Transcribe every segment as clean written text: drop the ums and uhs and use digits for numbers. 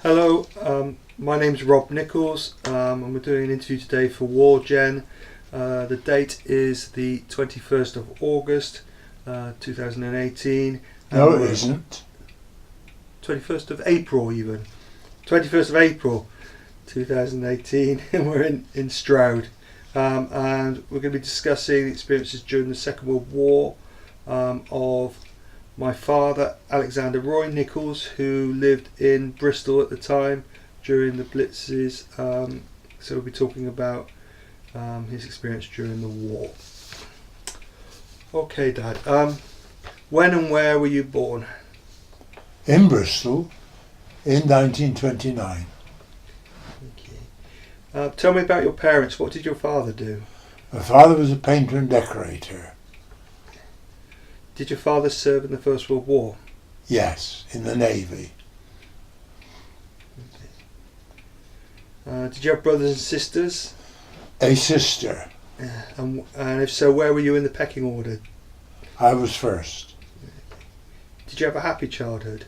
Hello, my name's Rob Nichols, and we're doing an interview today for Wargen. The date is the 21st of August 2018. No, it isn't. 21st of April even. 21st of April 2018, and we're in Stroud. And we're going to be discussing the experiences during the Second World War of my father, Alexander Roy Nichols, who lived in Bristol at the time during the Blitzes. So we'll be talking about his experience during the war. Okay, Dad. When and where were you born? In Bristol in 1929. Okay. Tell me about your parents. What did your father do? My father was a painter and decorator. Did your father serve in the First World War? Yes, in the Navy. Okay. Did you have brothers and sisters? A sister. And if so, where were you in the pecking order? I was first. Did you have a happy childhood?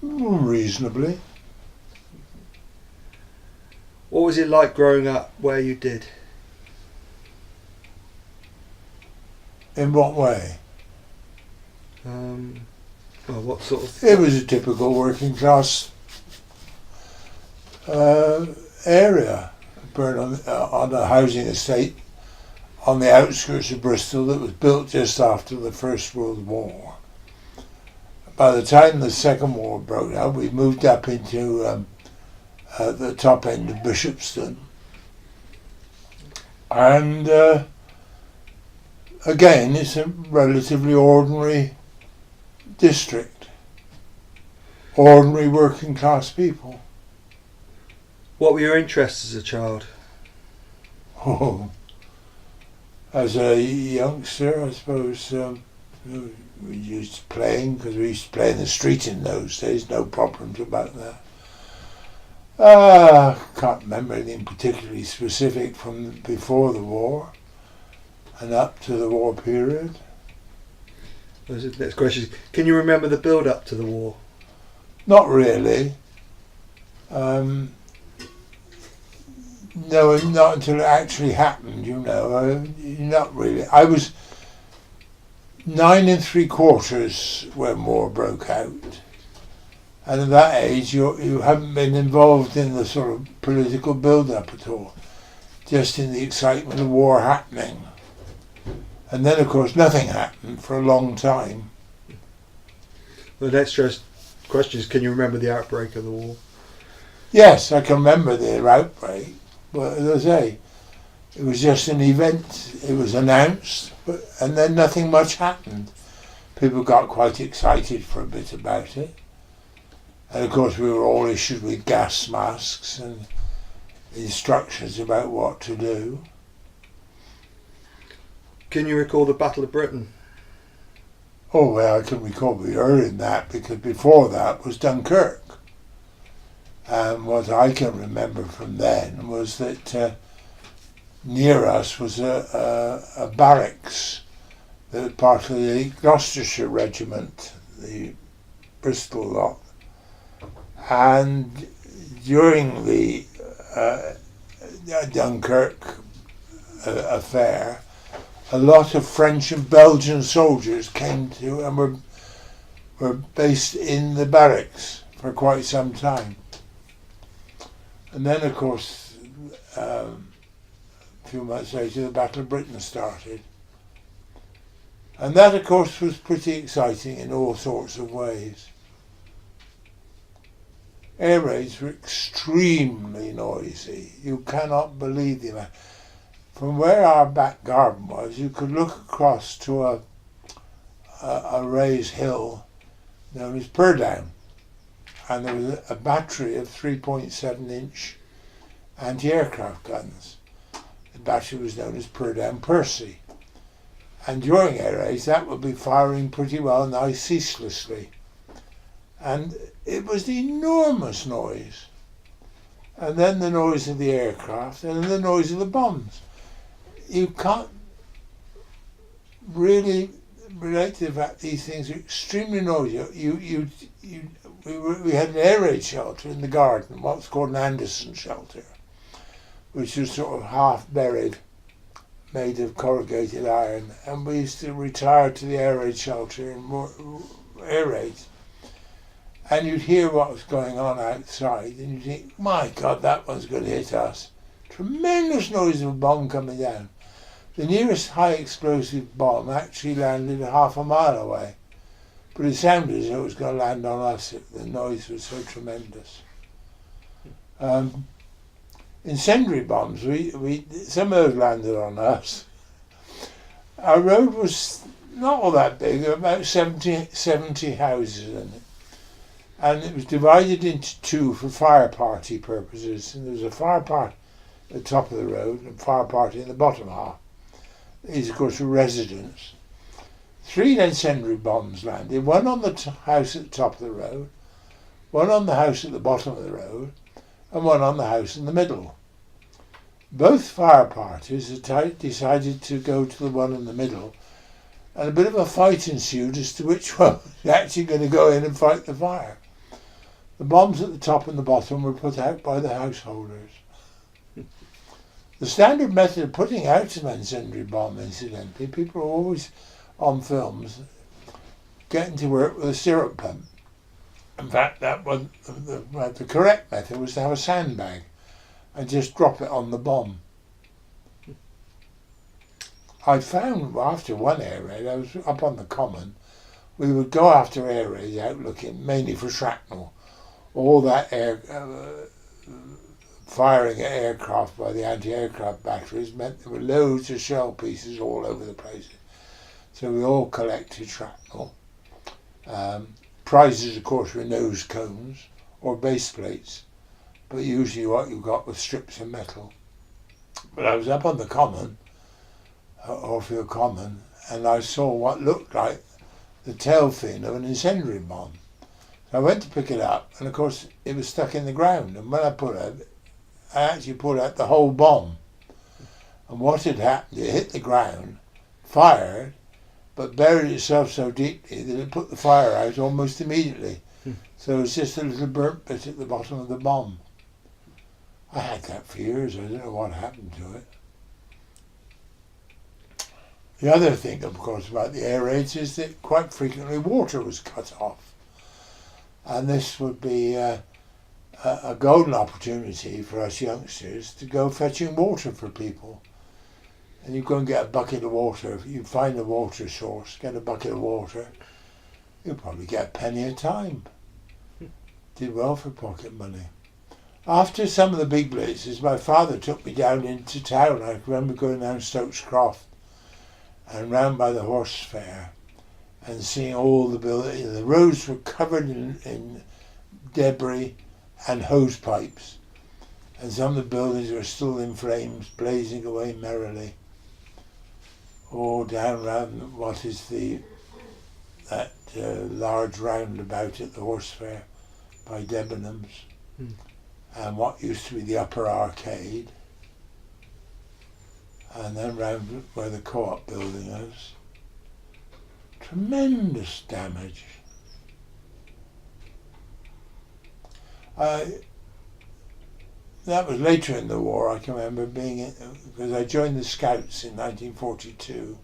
Reasonably. What was it like growing up where you did? In what way? Well, what sort of... It was a typical working class area. Burned on a housing estate on the outskirts of Bristol that was built just after the First World War. By the time the Second War broke out, we moved up into the top end of Bishopston. And again, it's a relatively ordinary district. Ordinary working class people. What were your interests as a child? Oh, as a youngster, I suppose we used playing, because we used to play in the street in those days, no problems about that. Can't remember anything particularly specific from before the war and up to the war period. The next question. Can you remember the build up to the war? Not really. No, not until it actually happened, not really. I was 9 3/4 when war broke out. And at that age, you haven't been involved in the sort of political build-up at all. Just in the excitement of war happening. And then, of course, nothing happened for a long time. The next question is, can you remember the outbreak of the war? Yes, I can remember the outbreak. But as I say, it was just an event. It was announced, and then nothing much happened. People got quite excited for a bit about it. And of course we were all issued with gas masks and instructions about what to do. Can you recall the Battle of Britain? Oh, well, I can recall we were in that, because before that was Dunkirk. And what I can remember from then was that near us was a barracks that was part of the Gloucestershire Regiment, the Bristol lot. And during the Dunkirk affair, a lot of French and Belgian soldiers came to and were based in the barracks for quite some time. And then, of course, a few months later, the Battle of Britain started. And that, of course, was pretty exciting in all sorts of ways. Air raids were extremely noisy. You cannot believe the amount. From where our back garden was, you could look across to a raised hill known as Purdown. And there was a battery of 3.7-inch anti-aircraft guns. The battery was known as Purdown Percy. And during air raids, that would be firing pretty well, nice ceaselessly. And it was enormous noise. And then the noise of the aircraft, and then the noise of the bombs. You can't really relate to the fact these things are extremely noisy. we had an air raid shelter in the garden, what's called an Anderson shelter, which was sort of half buried, made of corrugated iron, and we used to retire to the air raid shelter in air raids. And you'd hear what was going on outside, and you'd think, my God, that one's going to hit us. Tremendous noise of a bomb coming down. The nearest high explosive bomb actually landed half a mile away, but it sounded as though it was going to land on us. The noise was so tremendous. Incendiary bombs, some of those landed on us. Our road was not all that big, there were about 70 houses in it. And it was divided into two for fire party purposes. And there was a fire party at the top of the road and a fire party in the bottom half. These, of course, were residents. 3 incendiary bombs landed, one on the house at the top of the road, one on the house at the bottom of the road, and one on the house in the middle. Both fire parties had decided to go to the one in the middle, and a bit of a fight ensued as to which one was actually going to go in and fight the fire. The bombs at the top and the bottom were put out by the householders. The standard method of putting out an incendiary bomb, incidentally, people are always on films getting to work with a syrup pump. In fact, that was the correct method was to have a sandbag and just drop it on the bomb. I found after one air raid, I was up on the common, we would go after air raids out looking mainly for shrapnel. All that firing at aircraft by the anti-aircraft batteries meant there were loads of shell pieces all over the place. So we all collected shrapnel. Prizes, of course, were nose cones or base plates, but usually what you got was strips of metal. But I was up on the common, Orfield Common, and I saw what looked like the tail fin of an incendiary bomb. So I went to pick it up, and of course it was stuck in the ground. And when I pulled it, I actually pulled out the whole bomb. And what had happened, it hit the ground, fired, but buried itself so deeply that it put the fire out almost immediately. So it was just a little burnt bit at the bottom of the bomb. I had that for years. I don't know what happened to it. The other thing, of course, about the air raids is that quite frequently water was cut off. And this would be a golden opportunity for us youngsters to go fetching water for people. And you go and get a bucket of water. If you find a water source, get a bucket of water, you'll probably get a penny a time. Did well for pocket money. After some of the big blitzes, my father took me down into town. I remember going down Stokes Croft and round by the horse fair and seeing all the buildings. The roads were covered in debris and hose pipes, and some of the buildings were still in flames, blazing away merrily. All down round what is that large roundabout at the horse fair by Debenhams, and what used to be the upper arcade, and then round where the co-op building is. Tremendous damage. That was later in the war. I can remember being because I joined the Scouts in 1942,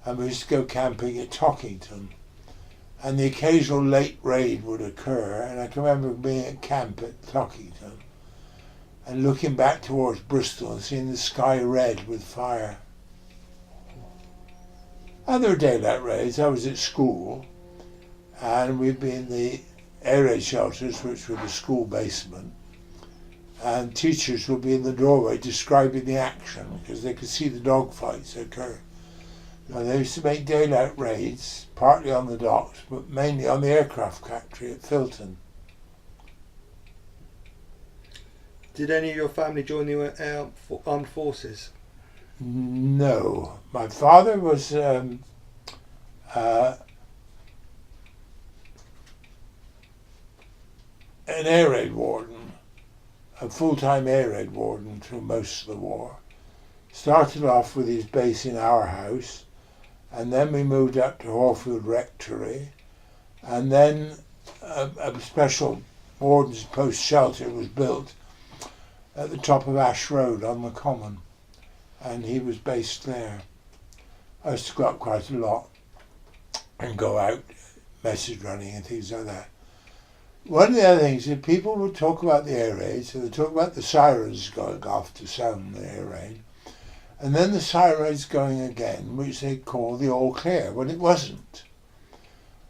and we used to go camping at Tockington, and the occasional late raid would occur, and I can remember being at camp at Tockington and looking back towards Bristol and seeing the sky red with fire. Other daylight raids, I was at school, and we'd be in the air raid shelters, which were the school basement, and teachers would be in the doorway describing the action because they could see the dogfights occur. Now, they used to make daylight raids, partly on the docks, but mainly on the aircraft factory at Filton. Did any of your family join the armed forces? No. My father was an air raid warden, a full-time air raid warden through most of the war. Started off with his base in our house, and then we moved up to Horfield Rectory, and then a special warden's post shelter was built at the top of Ash Road on the Common, and he was based there. I used to go up quite a lot and go out message running and things like that. One of the other things is people would talk about the air raid, so they talk about the sirens going off to sound the air raid, and then the sirens going again, which they call the all clear. Well, it wasn't.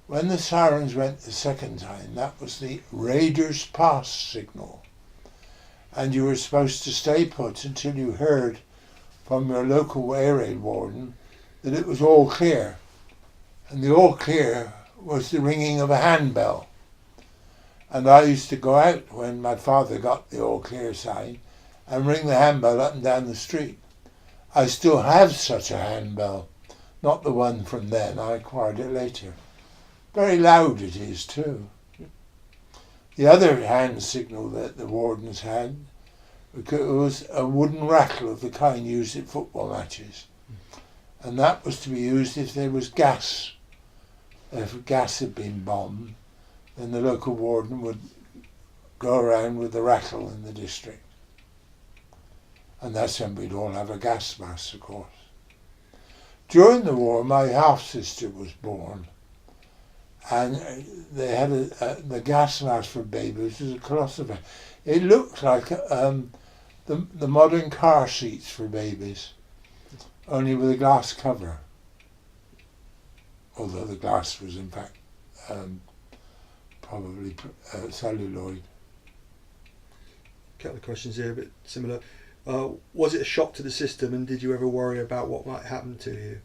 When the sirens went the second time, that was the Raiders Pass signal, and you were supposed to stay put until you heard from your local air raid warden that it was all clear. And the all clear was the ringing of a handbell. And I used to go out when my father got the all clear sign and ring the handbell up and down the street. I still have such a handbell, not the one from then, I acquired it later. Very loud it is too. The other hand signal that the wardens had was a wooden rattle of the kind used at football matches. And that was to be used if there was gas. If gas had been bombed, then the local warden would go around with the rattle in the district. And that's when we'd all have a gas mask, of course. During the war, my half-sister was born, and they had the gas mask for babies was a colossal thing. It looked like the modern car seats for babies, only with a glass cover. Although the glass was in fact probably celluloid. A couple of questions here, a bit similar. Was it a shock to the system, and did you ever worry about what might happen to you?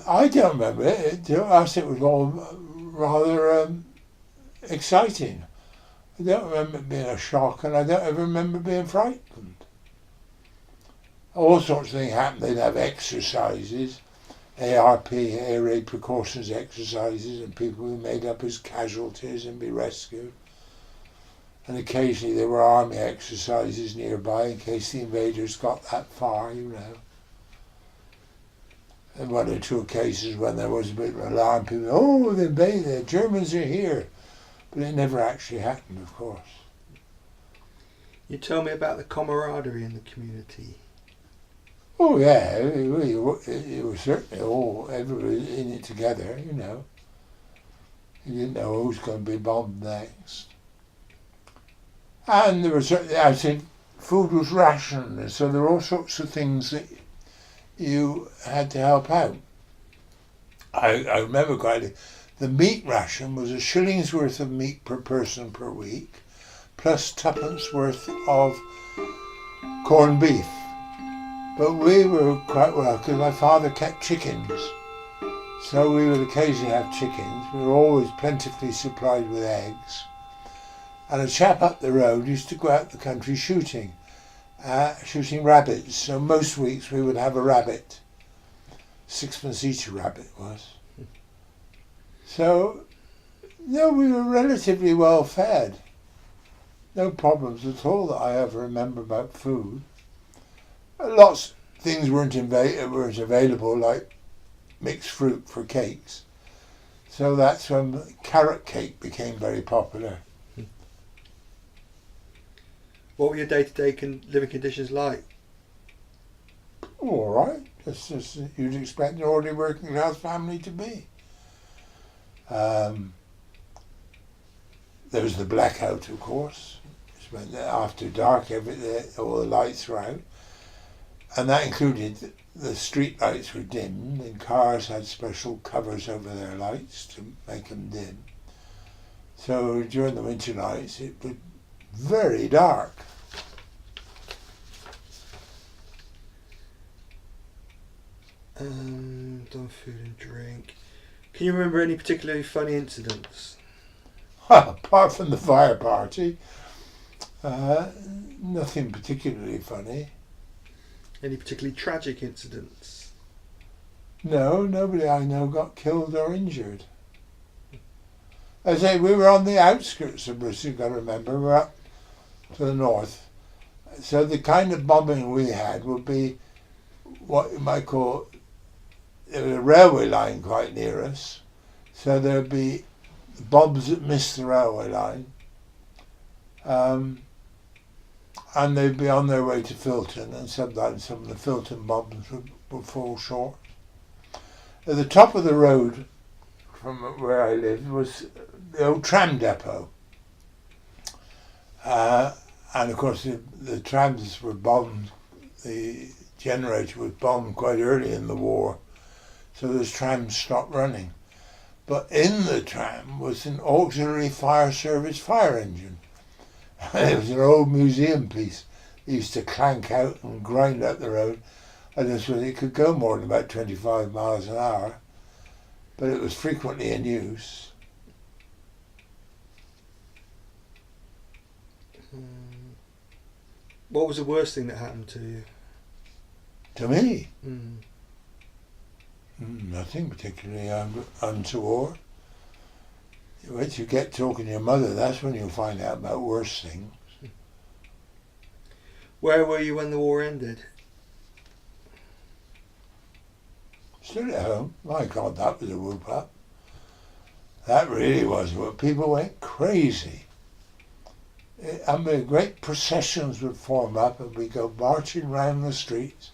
I don't remember it. To us it was all rather exciting. I don't remember it being a shock, and I don't ever remember being frightened. All sorts of things happened. They'd have exercises, ARP, air raid precautions exercises, and people were made up as casualties and be rescued. And occasionally there were army exercises nearby in case the invaders got that far, you know. And one or two cases when there was a bit of alarm, people, oh, the Germans are here. But it never actually happened, of course. You tell me about the camaraderie in the community. Oh yeah, it was certainly everybody in it together, you know. You didn't know who was going to be bombed next. And there was, I said, food was rationed, and so there were all sorts of things that you had to help out. I remember quite, the meat ration was a shilling's worth of meat per person per week, plus twopence worth of corned beef. But we were quite well, because my father kept chickens, so we would occasionally have chickens. We were always plentifully supplied with eggs. And a chap up the road used to go out the country shooting rabbits. So most weeks we would have a rabbit. 6pence each a rabbit was. So, no, we were relatively well fed. No problems at all that I ever remember about food. Lots of things weren't available, like mixed fruit for cakes. So that's when carrot cake became very popular. What were your day-to-day living conditions like? All right, just as you'd expect an ordinary working class family to be. There was the blackout, of course. It meant that after dark, all the lights were out, and that included the street lights were dimmed, and cars had special covers over their lights to make them dim. So during the winter nights, it was very dark. On food and drink. Can you remember any particularly funny incidents? Apart from the fire party, nothing particularly funny. Any particularly tragic incidents? No, nobody I know got killed or injured. I say we were on the outskirts of Bristol, you've got to remember, we're up to the north. So the kind of bombing we had would be what you might call, there was a railway line quite near us, so there'd be bombs that missed the railway line, and they'd be on their way to Filton, and sometimes some of the Filton bombs would fall short. At the top of the road from where I lived was the old tram depot. And of course the trams were bombed, the generator was bombed quite early in the war, so those trams stopped running. But in the tram was an auxiliary fire service fire engine. It was an old museum piece. It used to clank out and grind up the road. And it could go more than about 25 miles an hour, but it was frequently in use. What was the worst thing that happened to you? To me? Nothing particularly untoward. Once you get talking to your mother, that's when you'll find out about worse things. Where were you when the war ended? Still at home. My God, that was a whoop up. That really was. People went crazy. Great processions would form up and we'd go marching round the streets.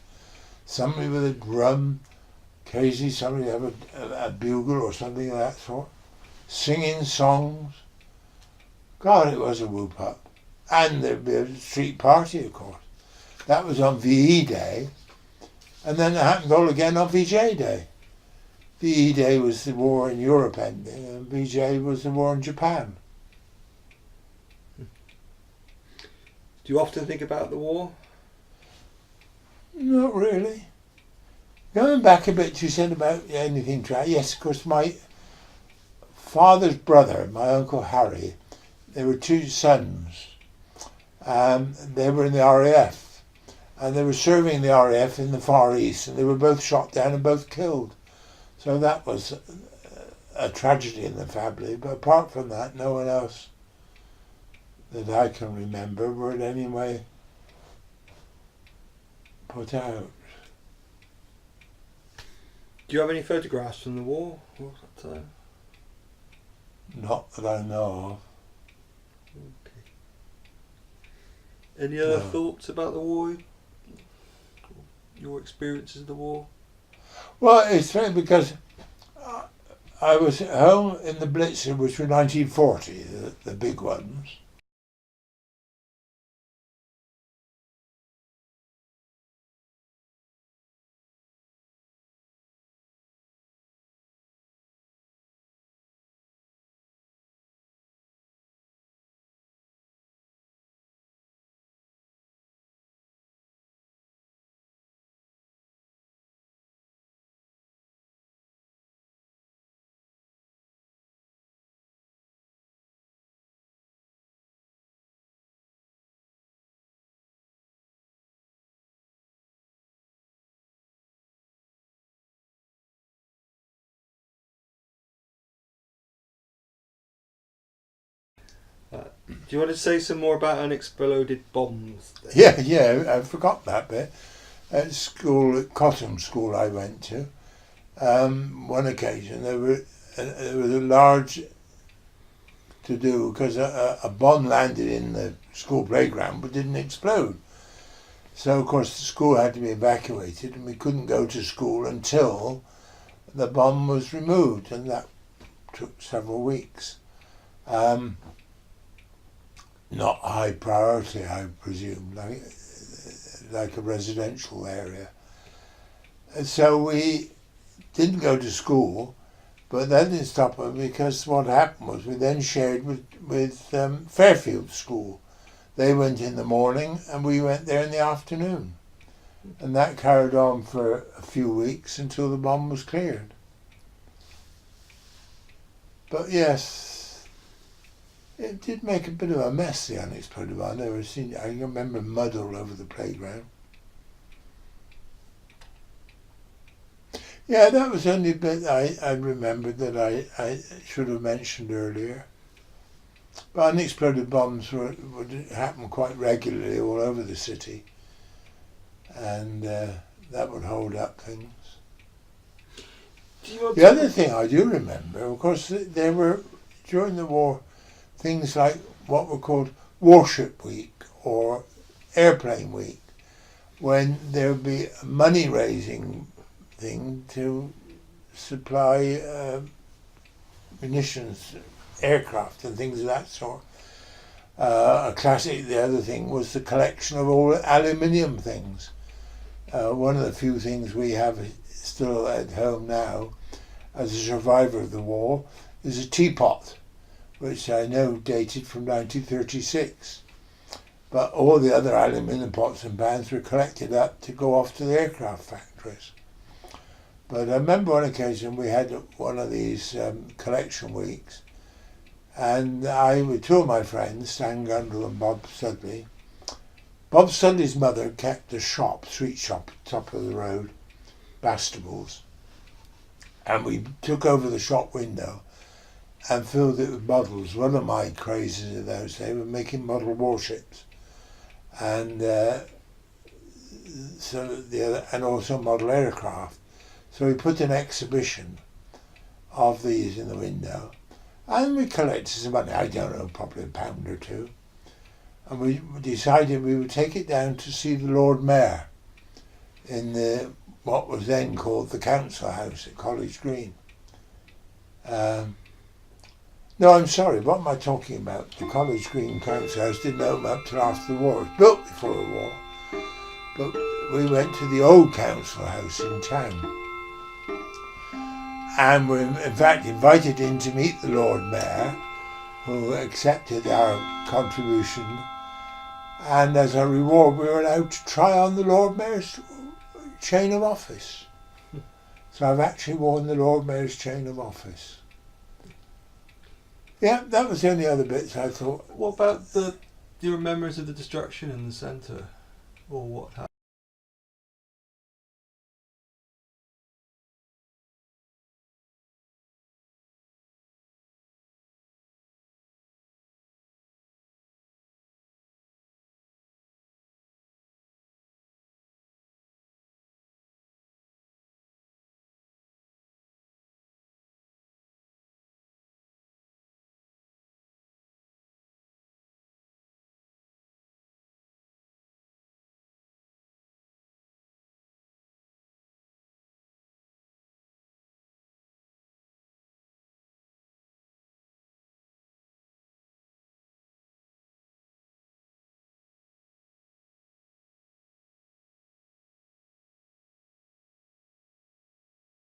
Somebody with a drum, occasionally somebody have a bugle or something of that sort, singing songs. God, it was a whoop up. And there'd be a street party, of course. That was on VE Day. And then it happened all again on VJ Day. VE Day was the war in Europe ending, and VJ was the war in Japan. Do you often think about the war? Not really. Going back a bit, you said about anything tragic. Yes, of course, my father's brother, my Uncle Harry, there were two sons. They were in the RAF. And they were serving the RAF in the Far East, and they were both shot down and both killed. So that was a tragedy in the family. But apart from that, no one else that I can remember were in any way put out. Do you have any photographs from the war? What was that time? Not that I know Okay. Any other No. thoughts about the war? Your experiences of the war? Well, it's funny because I was at home in the Blitzen, which were 1940, the big ones. Do you want to say some more about unexploded bombs? Yeah, I forgot that bit. At school, at Cotton School I went to, one occasion there was a large to do because a bomb landed in the school playground but didn't explode. So of course the school had to be evacuated and we couldn't go to school until the bomb was removed, and that took several weeks. Not high priority, I presume, like a residential area. And so we didn't go to school, but that didn't stop us because what happened was we then shared with Fairfield School. They went in the morning and we went there in the afternoon. And that carried on for a few weeks until the bomb was cleared. But yes, it did make a bit of a mess, the unexploded bomb. I remember mud all over the playground. Yeah, that was only a bit I remembered that I should have mentioned earlier. But unexploded bombs would happen quite regularly all over the city. And that would hold up things. The other thing I do remember, of course, there were during the war, things like what were called Warship Week or Airplane Week, when there would be a money-raising thing to supply munitions, aircraft and things of that sort. A classic, the other thing was the collection of all aluminium things. One of the few things we have still at home now, as a survivor of the war, is a teapot, which I know dated from 1936. But all the other aluminium pots and pans were collected up to go off to the aircraft factories. But I remember on occasion we had one of these collection weeks, and I, with two of my friends, Stan Gundle and Bob Studley. Bob Studley's mother kept a shop, sweet shop, top of the road, Bastables, and we took over the shop window and filled it with models. One of my crazes of those days were making model warships, and and also model aircraft. So we put an exhibition of these in the window, and we collected some money, I don't know, probably £1 or £2. And we decided we would take it down to see the Lord Mayor in what was then called the Council House at College Green. No, I'm sorry, what am I talking about? The College Green Council House didn't open up till after the war. It was built before the war. But we went to the old Council House in town. And were in fact invited in to meet the Lord Mayor, who accepted our contribution. And as a reward, we were allowed to try on the Lord Mayor's chain of office. So I've actually worn the Lord Mayor's chain of office. Yeah, that was the only other bits I thought. What about your memories of the destruction in the centre, or what happened?